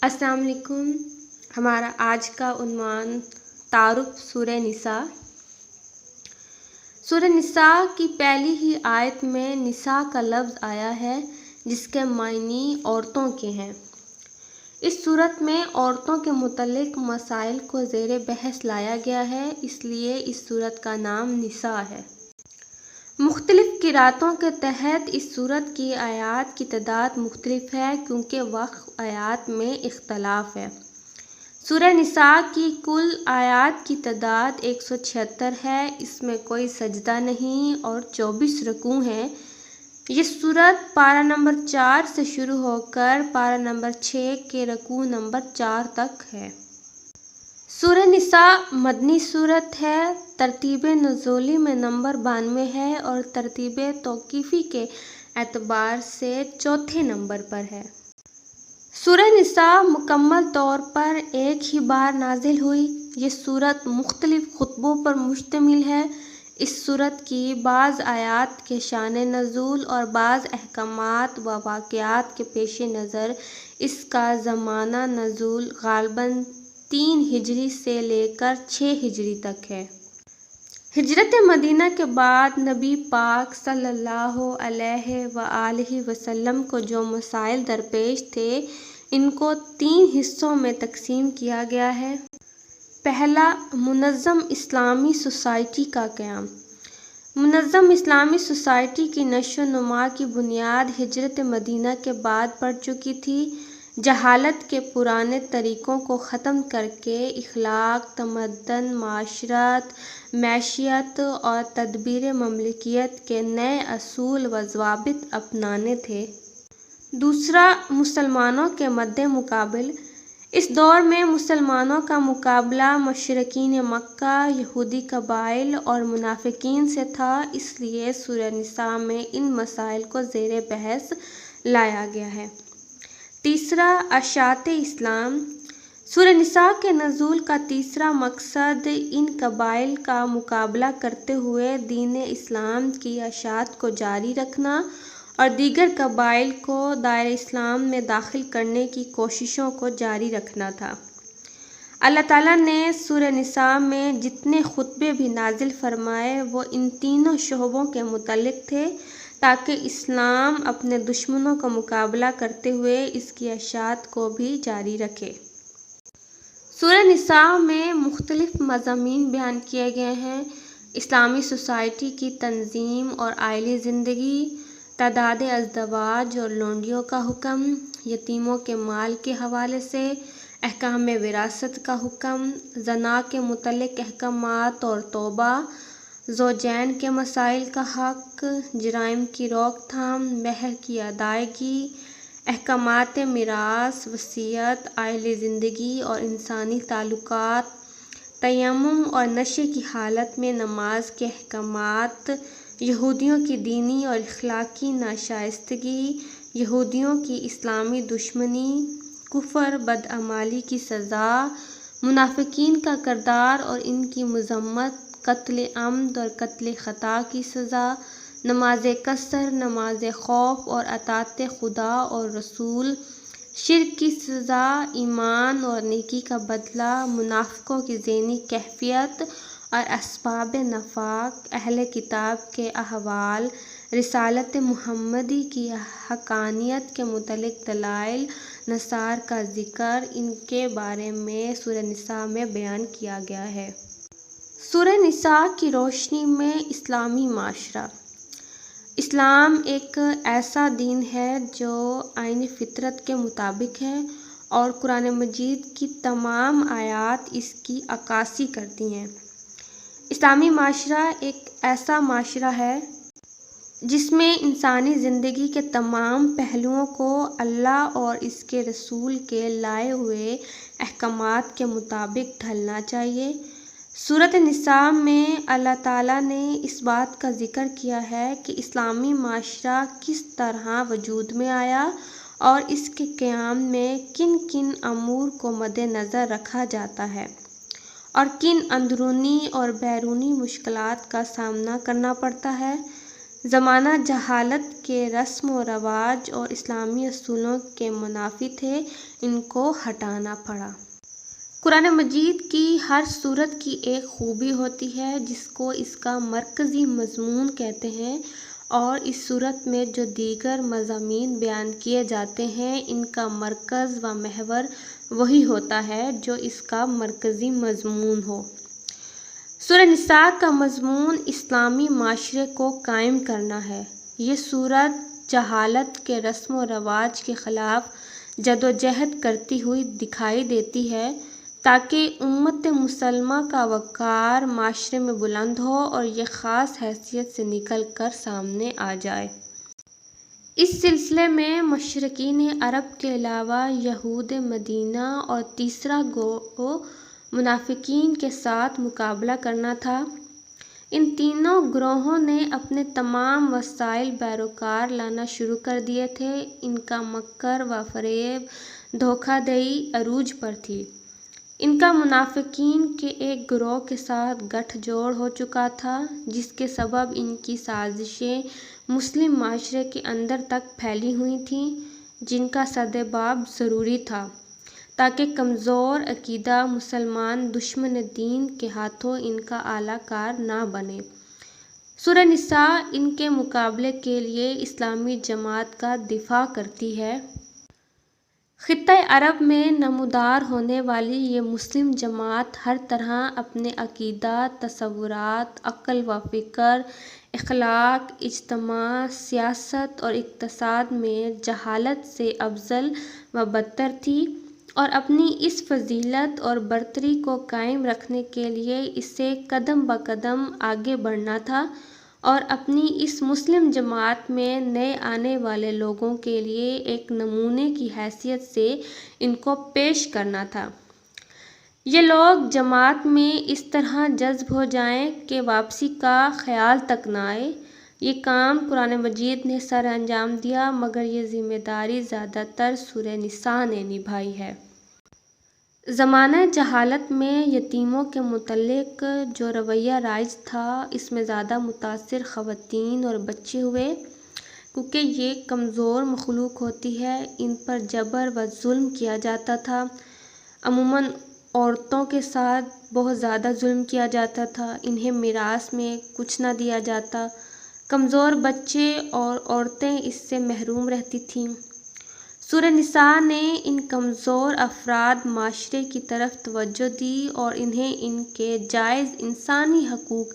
السلام علیکم۔ ہمارا آج کا عنوان تعارف سورہ نساء۔ سورہ نساء کی پہلی ہی آیت میں نساء کا لفظ آیا ہے جس کے معنی عورتوں کے ہیں۔ اس سورت میں عورتوں کے متعلق مسائل کو زیر بحث لایا گیا ہے، اس لیے اس سورت کا نام نساء ہے۔ مختلف قرأتوں کے تحت اس سورت کی آیات کی تعداد مختلف ہے کیونکہ وقف آیات میں اختلاف ہے۔ سورہ نساء کی کل آیات کی تعداد 176 ہے، اس میں کوئی سجدہ نہیں اور 24 رکوع ہیں۔ یہ سورت پارہ نمبر 4 سے شروع ہو کر پارہ نمبر 6 کے رکوع نمبر 4 تک ہے۔ سورہ نساء مدنی سورت ہے، ترتیب نزولی میں نمبر 92 ہے اور ترتیب توقیفی کے اعتبار سے چوتھے نمبر پر ہے۔ سورہ نساء مکمل طور پر ایک ہی بار نازل ہوئی۔ یہ سورت مختلف خطبوں پر مشتمل ہے۔ اس سورت کی بعض آیات کے شان نزول اور بعض احکامات و واقعات کے پیش نظر اس کا زمانہ نزول غالباً 3 ہجری سے لے کر 6 ہجری تک ہے۔ ہجرت مدینہ کے بعد نبی پاک صلی اللہ علیہ وآلہ وسلم کو جو مسائل درپیش تھے ان کو 3 حصوں میں تقسیم کیا گیا ہے۔ پہلا، منظم اسلامی سوسائٹی کا قیام۔ منظم اسلامی سوسائٹی کی نشو و نما کی بنیاد ہجرت مدینہ کے بعد پڑ چکی تھی۔ جہالت کے پرانے طریقوں کو ختم کر کے اخلاق، تمدن، معاشرت، معیشت اور تدبیر مملکت کے نئے اصول و ضوابط اپنانے تھے۔ دوسرا، مسلمانوں کے مد مقابل۔ اس دور میں مسلمانوں کا مقابلہ مشرکین مکہ، یہودی قبائل اور منافقین سے تھا، اس لیے سورہ نساء میں ان مسائل کو زیر بحث لایا گیا ہے۔ تیسرا، اشاعت اسلام۔ سورہ نساء کے نزول کا تیسرا مقصد ان قبائل کا مقابلہ کرتے ہوئے دین اسلام کی اشاعت کو جاری رکھنا اور دیگر قبائل کو دائرہ اسلام میں داخل کرنے کی کوششوں کو جاری رکھنا تھا۔ اللہ تعالیٰ نے سورہ نساء میں جتنے خطبے بھی نازل فرمائے وہ ان تینوں شعبوں کے متعلق تھے تاکہ اسلام اپنے دشمنوں کا مقابلہ کرتے ہوئے اس کی اشاعت کو بھی جاری رکھے۔ سورہ نساء میں مختلف مضامین بیان کیے گئے ہیں: اسلامی سوسائٹی کی تنظیم اور عائلی زندگی، تعداد ازدواج اور لونڈیوں کا حکم، یتیموں کے مال کے حوالے سے، احکام وراثت کا حکم، زنا کے متعلق احکامات اور توبہ، زوجین کے مسائل کا حق، جرائم کی روک تھام، مہر کی ادائیگی، احکامات میراث، وصیت، عائلی زندگی اور انسانی تعلقات، تیمم اور نشے کی حالت میں نماز کے احکامات، یہودیوں کی دینی اور اخلاقی ناشائستگی، یہودیوں کی اسلامی دشمنی، کفر، بدعمالی کی سزا، منافقین کا کردار اور ان کی مذمت، قتل عمد اور قتل خطا کی سزا، نماز قصر، نماز خوف اور اطاعت خدا اور رسول، شرک کی سزا، ایمان اور نیکی کا بدلہ، منافقوں کی ذہنی کیفیت اور اسباب نفاق، اہل کتاب کے احوال، رسالت محمدی کی حقانیت کے متعلق دلائل، نصارہ کا ذکر، ان کے بارے میں سورہ نساء میں بیان کیا گیا ہے۔ سورہ نساء کی روشنی میں اسلامی معاشرہ۔ اسلام ایک ایسا دین ہے جو آئین فطرت کے مطابق ہے اور قرآن مجید کی تمام آیات اس کی عکاسی کرتی ہیں۔ اسلامی معاشرہ ایک ایسا معاشرہ ہے جس میں انسانی زندگی کے تمام پہلوؤں کو اللہ اور اس کے رسول کے لائے ہوئے احکامات کے مطابق ڈھالنا چاہیے۔ سورۃ نساء میں اللہ تعالیٰ نے اس بات کا ذکر کیا ہے کہ اسلامی معاشرہ کس طرح وجود میں آیا اور اس کے قیام میں کن کن امور کو مد نظر رکھا جاتا ہے اور کن اندرونی اور بیرونی مشکلات کا سامنا کرنا پڑتا ہے۔ زمانہ جہالت کے رسم و رواج اور اسلامی اصولوں کے منافی تھے، ان کو ہٹانا پڑا۔ قرآن مجید کی ہر سورت کی ایک خوبی ہوتی ہے جس کو اس کا مرکزی مضمون کہتے ہیں، اور اس سورت میں جو دیگر مضامین بیان کیے جاتے ہیں ان کا مرکز و محور وہی ہوتا ہے جو اس کا مرکزی مضمون ہو۔ سورہ نساء کا مضمون اسلامی معاشرے کو قائم کرنا ہے۔ یہ سورت جہالت کے رسم و رواج کے خلاف جدوجہد کرتی ہوئی دکھائی دیتی ہے تاکہ امت مسلمہ کا وقار معاشرے میں بلند ہو اور یہ خاص حیثیت سے نکل کر سامنے آ جائے۔ اس سلسلے میں مشرکین عرب کے علاوہ یہود مدینہ اور تیسرا گروہ منافقین کے ساتھ مقابلہ کرنا تھا۔ ان تینوں گروہوں نے اپنے تمام وسائل پیروکار لانا شروع کر دیے تھے۔ ان کا مکر و فریب، دھوکہ دہی عروج پر تھی۔ ان کا منافقین کے ایک گروہ کے ساتھ گٹھ جوڑ ہو چکا تھا جس کے سبب ان کی سازشیں مسلم معاشرے کے اندر تک پھیلی ہوئی تھیں، جن کا سدباب ضروری تھا تاکہ کمزور عقیدہ مسلمان دشمن دین کے ہاتھوں ان کا اعلی کار نہ بنے۔ سورہ نساء ان کے مقابلے کے لیے اسلامی جماعت کا دفاع کرتی ہے۔ خطہ عرب میں نمودار ہونے والی یہ مسلم جماعت ہر طرح اپنے عقیدہ، تصورات، عقل و فکر، اخلاق، اجتماع، سیاست اور اقتصاد میں جہالت سے افضل و برتر تھی، اور اپنی اس فضیلت اور برتری کو قائم رکھنے کے لیے اسے قدم بقدم آگے بڑھنا تھا اور اپنی اس مسلم جماعت میں نئے آنے والے لوگوں کے لیے ایک نمونے کی حیثیت سے ان کو پیش کرنا تھا۔ یہ لوگ جماعت میں اس طرح جذب ہو جائیں کہ واپسی کا خیال تک نہ آئے۔ یہ کام قرآن مجید نے سر انجام دیا، مگر یہ ذمہ داری زیادہ تر سورہ نساء نے نبھائی ہے۔ زمانہ جہالت میں یتیموں کے متعلق جو رویہ رائج تھا، اس میں زیادہ متاثر خواتین اور بچے ہوئے، کیونکہ یہ کمزور مخلوق ہوتی ہے، ان پر جبر و ظلم کیا جاتا تھا۔ عموماً عورتوں کے ساتھ بہت زیادہ ظلم کیا جاتا تھا، انہیں میراث میں کچھ نہ دیا جاتا، کمزور بچے اور عورتیں اس سے محروم رہتی تھیں۔ سورہ نساء نے ان کمزور افراد معاشرے کی طرف توجہ دی اور انہیں ان کے جائز انسانی حقوق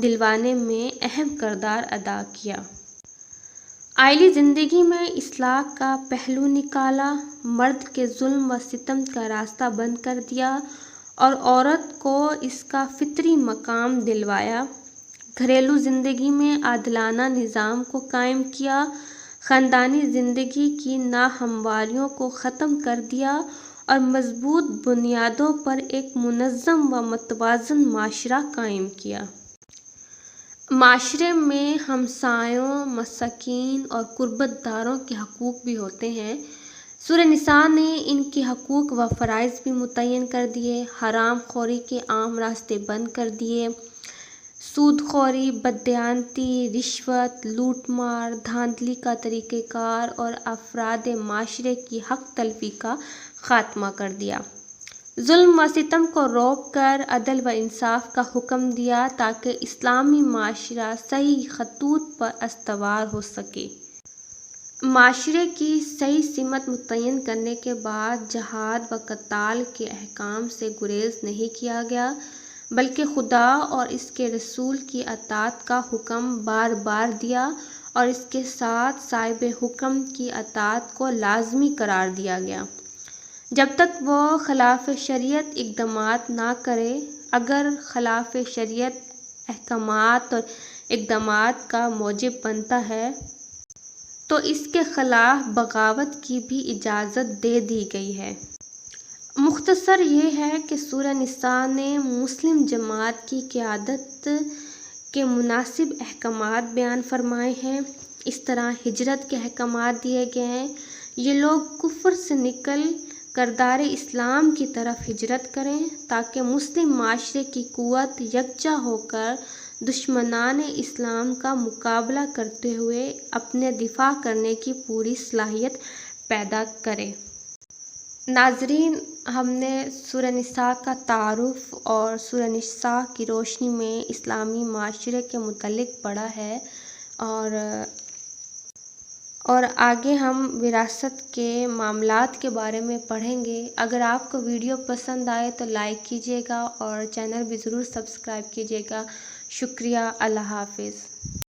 دلوانے میں اہم کردار ادا کیا۔ آئلی زندگی میں اصلاح کا پہلو نکالا، مرد کے ظلم و ستم کا راستہ بند کر دیا اور عورت کو اس کا فطری مقام دلوایا۔ گھریلو زندگی میں عادلانہ نظام کو قائم کیا، خاندانی زندگی کی ناہمواریوں کو ختم کر دیا اور مضبوط بنیادوں پر ایک منظم و متوازن معاشرہ قائم کیا۔ معاشرے میں ہمسایوں، مساکین اور قربت داروں کے حقوق بھی ہوتے ہیں۔ سورہ نساء نے ان کے حقوق و فرائض بھی متعین کر دیے، حرام خوری کے عام راستے بند کر دیے، سود خوری، بددیانتی، رشوت، لوٹ مار، دھاندلی کا طریقہ کار اور افراد معاشرے کی حق تلفی کا خاتمہ کر دیا۔ ظلم و ستم کو روک کر عدل و انصاف کا حکم دیا تاکہ اسلامی معاشرہ صحیح خطوط پر استوار ہو سکے۔ معاشرے کی صحیح سمت متعین کرنے کے بعد جہاد و قتال کے احکام سے گریز نہیں کیا گیا، بلکہ خدا اور اس کے رسول کی اطاعت کا حکم بار بار دیا اور اس کے ساتھ صاحب حکم کی اطاعت کو لازمی قرار دیا گیا جب تک وہ خلاف شریعت اقدامات نہ کرے۔ اگر خلاف شریعت احکامات اور اقدامات کا موجب بنتا ہے تو اس کے خلاف بغاوت کی بھی اجازت دے دی گئی ہے۔ مختصر یہ ہے کہ سورہ نساء نے مسلم جماعت کی قیادت کے مناسب احکامات بیان فرمائے ہیں۔ اس طرح ہجرت کے احکامات دیے گئے ہیں۔ یہ لوگ کفر سے نکل کردار اسلام کی طرف ہجرت کریں تاکہ مسلم معاشرے کی قوت یکجا ہو کر دشمنان اسلام کا مقابلہ کرتے ہوئے اپنے دفاع کرنے کی پوری صلاحیت پیدا کرے۔ ناظرین، ہم نے سورہ نساء کا تعارف اور سورہ نساء کی روشنی میں اسلامی معاشرے کے متعلق پڑھا ہے، اور آگے ہم وراثت کے معاملات کے بارے میں پڑھیں گے۔ اگر آپ کو ویڈیو پسند آئے تو لائک کیجیے گا اور چینل بھی ضرور سبسکرائب کیجیے گا۔ شکریہ۔ اللہ حافظ۔